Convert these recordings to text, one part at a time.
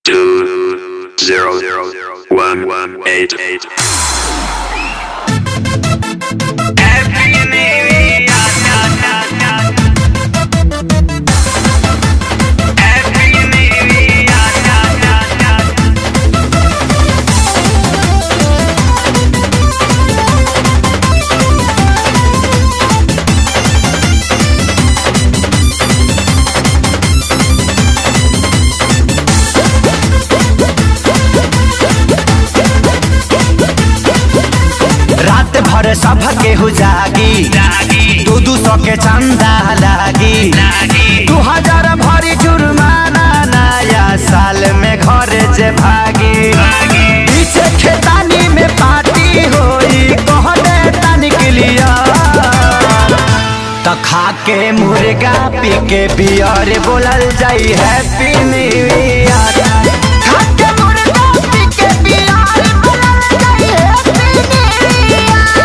2-0-1-1-8-8. सब केहू जागी 200 के चंदा लागी 2000 भरी जुर्माना नया साल में घर जे भागी पीछे खेतानी में पार्टी होई कहने तनिक लिया तो खा के मुर्गा पी के बियर बोलल जाई हैप्पी न्यू ईयर। खा के मुर्गा पी के बियर बोलल जाई हैप्पी न्यू ईयर।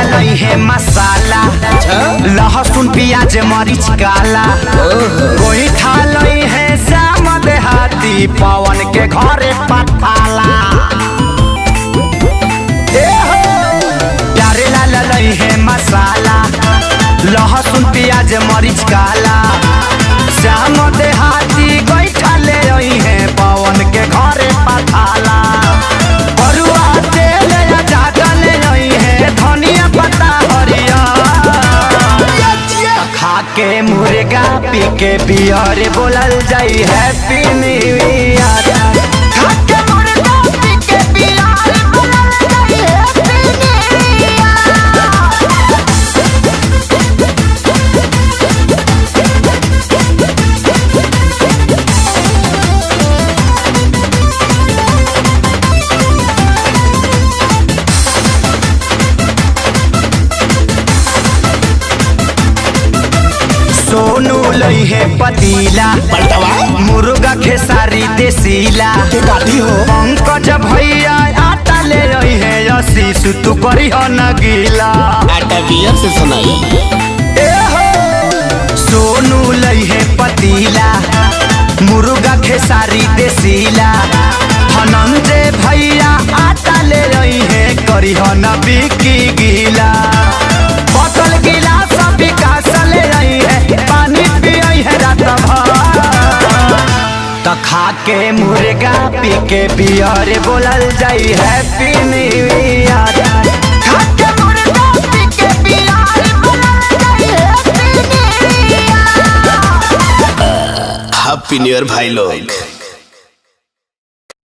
लई है मसाला लहसुन प्याज मरीच काला कोई खा लई है श्याम देहाती पवन के घरे पठाला प्यारे लाला लई है मसाला लहसुन प्याज मरीच काला श्याम देहाती कोई खा ले रही है पवन के घरे पठाला बरुआ तेल या जागा ले रही है धनिया पत्ता हरिया खा के मुर्गा पी के बियर बोलल जाई हैप्पी न्यू ईयर। खा के मुर्गा पी के बियर बोलल जाई हैप्पी न्यू ईयर। सोनू लई है पतीला मुर्गा खेसारी देसीला हो पंकज भैया आटा ले रही है आशीष तू करी हो न गीला आटा बियर से सुनाई। सोनू लई है पतीला मुर्गा खेसारी देसीला धनंजय भैया आटा ले रही है करी हो न बिकी गीला बोतल गिलास विकास ले रही है पानी पियई है रात भर तो खा के मुर्गा पी के बियर बोलल जाई हैप्पी न्यू ईयर। खा के मुर्गा पी के बियर बोलल जाई happy new year. Happy new year भाई लोग।